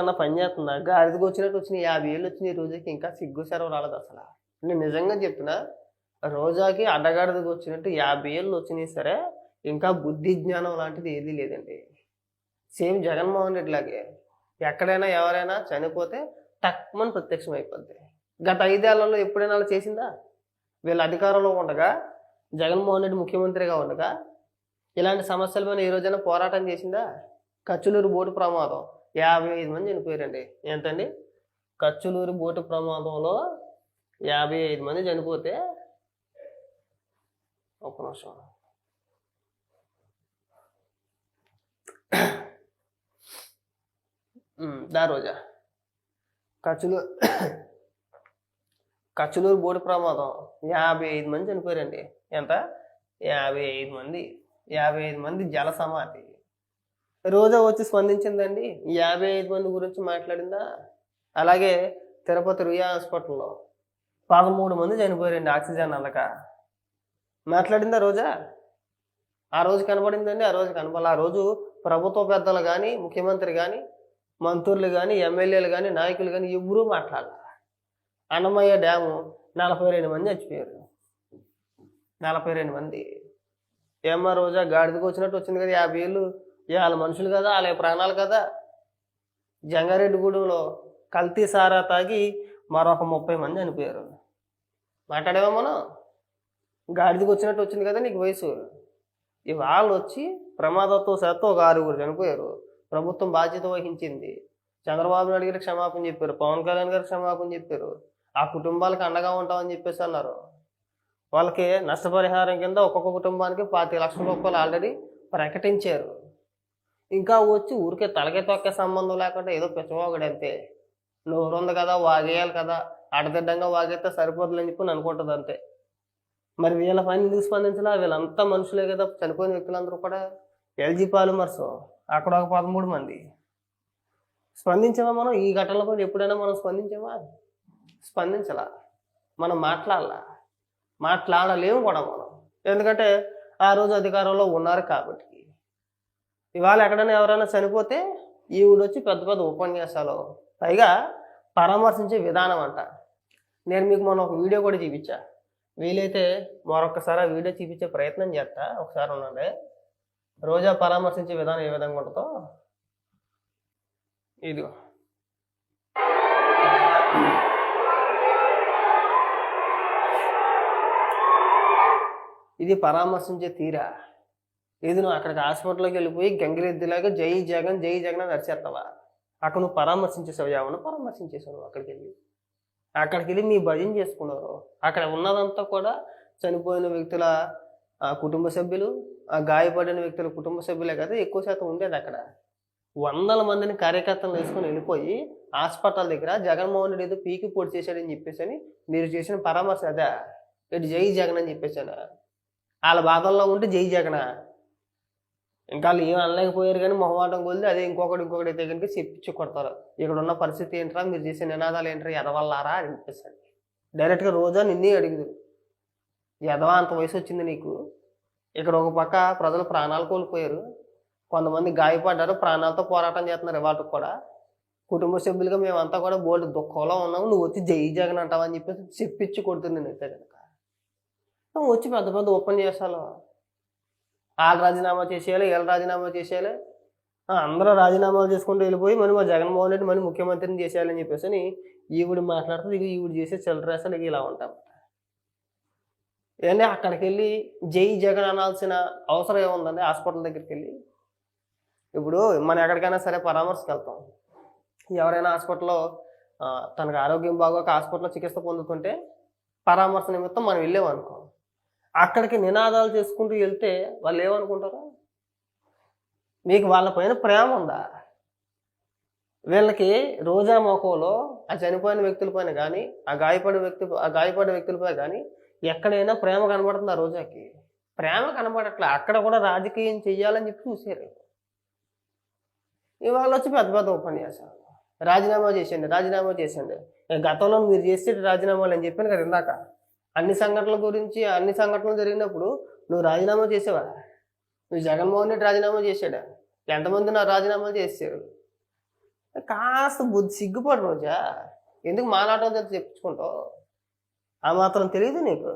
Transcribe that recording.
ఏమన్నా పని చేస్తుందా? గాడిదకి వచ్చినట్టు వచ్చినాయి 50 ఏళ్ళు వచ్చినాయి రోజాకి, ఇంకా సిగ్గు సెరవు రాలేదు అసలు. నేను నిజంగా చెప్తున్నా, రోజాకి అడ్డగాడిదకి వచ్చినట్టు 50 ఏళ్ళు వచ్చినాయి సరే, ఇంకా బుద్ధి జ్ఞానం లాంటిది ఏదీ లేదండి. సేమ్ జగన్మోహన్ రెడ్డి లాగే ఎక్కడైనా ఎవరైనా చనిపోతే టక్మని ప్రత్యక్షం అయిపోద్ది. గత 5 ఏళ్లలో ఎప్పుడైనా అలా చేసిందా? వీళ్ళ అధికారంలో ఉండగా, జగన్మోహన్ రెడ్డి ముఖ్యమంత్రిగా ఉండగా ఇలాంటి సమస్యల మీద ఏ రోజైనా పోరాటం చేసిందా? కచ్చులూరు బోటు ప్రమాదం 55 మంది చనిపోయారండి. ఎంతండి? కచ్చులూరు బోటు ప్రమాదంలో 55 మంది చనిపోతే, ఒక్క నిమిషం, దా రోజా, కచ్చులూరు బోటు ప్రమాదం 55 మంది చనిపోయారండి. ఎంత? 55 మంది. 55 మంది జల సమాధి. రోజా వచ్చి స్పందించిందండి, 55 మంది గురించి మాట్లాడిందా? అలాగే తిరుపతి రుయా హాస్పిటల్లో 13 మంది చనిపోయారండి ఆక్సిజన్ అందక. మాట్లాడిందా రోజా? ఆ రోజు కనబడిందండి? ఆ రోజు కనబడాలి. ఆ రోజు ప్రభుత్వ పెద్దలు కానీ, ముఖ్యమంత్రి కానీ, మంత్రులు కానీ, ఎమ్మెల్యేలు కానీ, నాయకులు కానీ ఎవ్వరూ మాట్లాడాలి. అన్నమయ్య డ్యాము 42 మంది చచ్చిపోయారు. 42 మంది. ఏమ్మా రోజా, గాడిదకి వచ్చినట్టు వచ్చింది కదా 50 ఏళ్ళు, వాళ్ళ మనుషులు కదా, వాళ్ళ ప్రాణాలు కదా. జంగారెడ్డిగూడెంలో కల్తీ సారా తాగి మరొక 30 మంది చనిపోయారు. మాట్లాడేవా మనం? గాడిదకి వచ్చినట్టు వచ్చింది కదా నీకు వయసు. ఇవాళ వచ్చి ప్రమాదవశాత్తు ఒక 6గురు చనిపోయారు. ప్రభుత్వం బాధ్యత వహించింది. చంద్రబాబు నాయుడు గారికి క్షమాపణ చెప్పారు, పవన్ కళ్యాణ్ గారికి క్షమాపణ చెప్పారు, ఆ కుటుంబాలకు అండగా ఉంటామని చెప్పేసి అన్నారు. వాళ్ళకి నష్టపరిహారం కింద ఒక్కొక్క కుటుంబానికి 25 లక్షల రూపాయలు ఆల్రెడీ ప్రకటించారు. ఇంకా వచ్చి ఊరికే తలకే తొక్కే సంబంధం లేకుండా ఏదో పిచ్చవాగుడు అంతే. నోరుంది కదా వాగేయాలి కదా, అడదిడ్డంగా వాగేస్తే సరిపోతుందని చెప్పి అనుకుంటుంది అంతే. మరి వీళ్ళ పని ఎందుకు స్పందించాలా? వీళ్ళంతా మనుషులే కదా, చనిపోయిన వ్యక్తులందరూ కూడా. ఎల్జీ పాలిమర్స్ అక్కడ ఒక 13 మంది. స్పందించామా మనం? ఈ ఘటనలపై ఎప్పుడైనా మనం స్పందించామా? స్పందించాలా. మనం మాట్లాడలేము కూడా మనం. ఎందుకంటే ఆ రోజు అధికారంలో ఉన్నారు కాబట్టి. ఇవాళ ఎక్కడైనా ఎవరైనా చనిపోతే ఈవిడొచ్చి పెద్ద పెద్ద ఉపన్యాసాలు, పైగా పరామర్శించే విధానం అంట. నేను మీకు మొన్న ఒక వీడియో కూడా చూపించా. వీలైతే మరొకసారి ఆ వీడియో చూపించే ప్రయత్నం చేస్తా. ఒకసారి ఉండండి. రోజా పరామర్శించే విధానం ఏ విధంగా ఉంటుందో ఇదిగో. ఇది పరామర్శించే తీరా. ఇది నువ్వు అక్కడికి హాస్పిటల్లోకి వెళ్ళిపోయి గంగిరెద్దులాగా జై జగన్ అని నడిచేస్తావా? అక్కడ నువ్వు పరామర్శించేసావు, ఏమన్నా పరామర్శించేసావు. అక్కడికి వెళ్ళి నీ భజన చేసుకున్నారు. అక్కడ ఉన్నదంతా కూడా చనిపోయిన వ్యక్తుల కుటుంబ సభ్యులు, ఆ గాయపడిన వ్యక్తుల కుటుంబ సభ్యులే కదా ఎక్కువ శాతం ఉండేది. అక్కడ వందల మందిని కార్యకర్తలు వేసుకొని వెళ్ళిపోయి హాస్పిటల్ దగ్గర జగన్మోహన్ రెడ్డి ఏదో పీకి పొడి చేశాడని చెప్పేసి అని మీరు చేసిన పరామర్శ అదే. ఇటు జై జగన్ అని చెప్పేసాను. వాళ్ళ బాధల్లో ఉంటే జై జగన్. ఇంకా వాళ్ళు ఏం అనలేకపోయారు కానీ మొహమాటం కొలిది అదే ఇంకొకటి అయితే కనుక చెప్పించి కొడతారు. ఇక్కడ ఉన్న పరిస్థితి ఏంట్రా, మీరు చేసే నినాదాలు ఏంట్రా, ఎదవల్లారా అని అనిపిస్తుంది. డైరెక్ట్గా రోజా నిన్నే అడిగింది, ఎదవా అంత వయసు వచ్చింది నీకు? ఇక్కడ ఒక పక్క ప్రజలు ప్రాణాలు కోల్పోయారు, కొంతమంది గాయపడ్డారు, ప్రాణాలతో పోరాటం చేస్తున్నారు. వాటికి కూడా కుటుంబ సభ్యులుగా మేమంతా కూడా బోల్డ్ దుఃఖంలో ఉన్నాము, నువ్వు వచ్చి జై జగన్ అంటావని చెప్పేసి చెప్పించి కొడుతుంది. నేనైతే కనుక నువ్వు వచ్చి పెద్ద పెద్ద ఉపన్యాసాలు, వాళ్ళు రాజీనామా చేసేయాలి, వీళ్ళు రాజీనామా చేసేయాలి, అందరూ రాజీనామాలు చేసుకుంటూ వెళ్ళిపోయి మరి మా జగన్మోహన్ రెడ్డి మరి ముఖ్యమంత్రిని చేసేయాలని చెప్పేసి అని ఈవిడ మాట్లాడుతుంది. ఇక ఈవిడ చేసే చిల్లరేసలు ఇలా ఉంటాం. ఏంటంటే అక్కడికి వెళ్ళి జై జగన్ అనాల్సిన అవసరం ఏముందండి? హాస్పిటల్ దగ్గరికి వెళ్ళి ఇప్పుడు మనం ఎక్కడికైనా సరే పరామర్శకు వెళ్తాం. ఎవరైనా హాస్పిటల్లో తనకు ఆరోగ్యం బాగోక హాస్పిటల్లో చికిత్స పొందుతుంటే పరామర్శ నిమిత్తం మనం వెళ్ళామనుకో, అక్కడికి నినాదాలు చేసుకుంటూ వెళ్తే వాళ్ళు ఏమనుకుంటారు? మీకు వాళ్ళ పైన ప్రేమ ఉందా? వీళ్ళకి రోజా మొఖంలో ఆ చనిపోయిన వ్యక్తులపైన కానీ, ఆ గాయపడే వ్యక్తులపై కానీ ఎక్కడైనా ప్రేమ కనబడుతుంది? ఆ రోజాకి ప్రేమ కనబడట్లే. అక్కడ కూడా రాజకీయం చెయ్యాలని చెప్పి చూసారు. ఇవాళ వచ్చి పెద్ద పెద్ద ఉపన్యాసాలు, రాజీనామా చేసేయండి. గతంలో మీరు చేసే రాజీనామాలు అని చెప్పాను కదా ఇందాక. అన్ని సంఘటనలు జరిగినప్పుడు నువ్వు రాజీనామా చేసేవా? నువ్వు జగన్మోహన్ రెడ్డి రాజీనామా చేశాడా? ఎంతమంది నా రాజీనామాలు చేశారు? కాస్త బుద్ధి సిగ్గుపడు రోజా, ఎందుకు మాలాటం తెప్పించుకుంటావు? ఆ మాత్రం తెలియదు నీకు?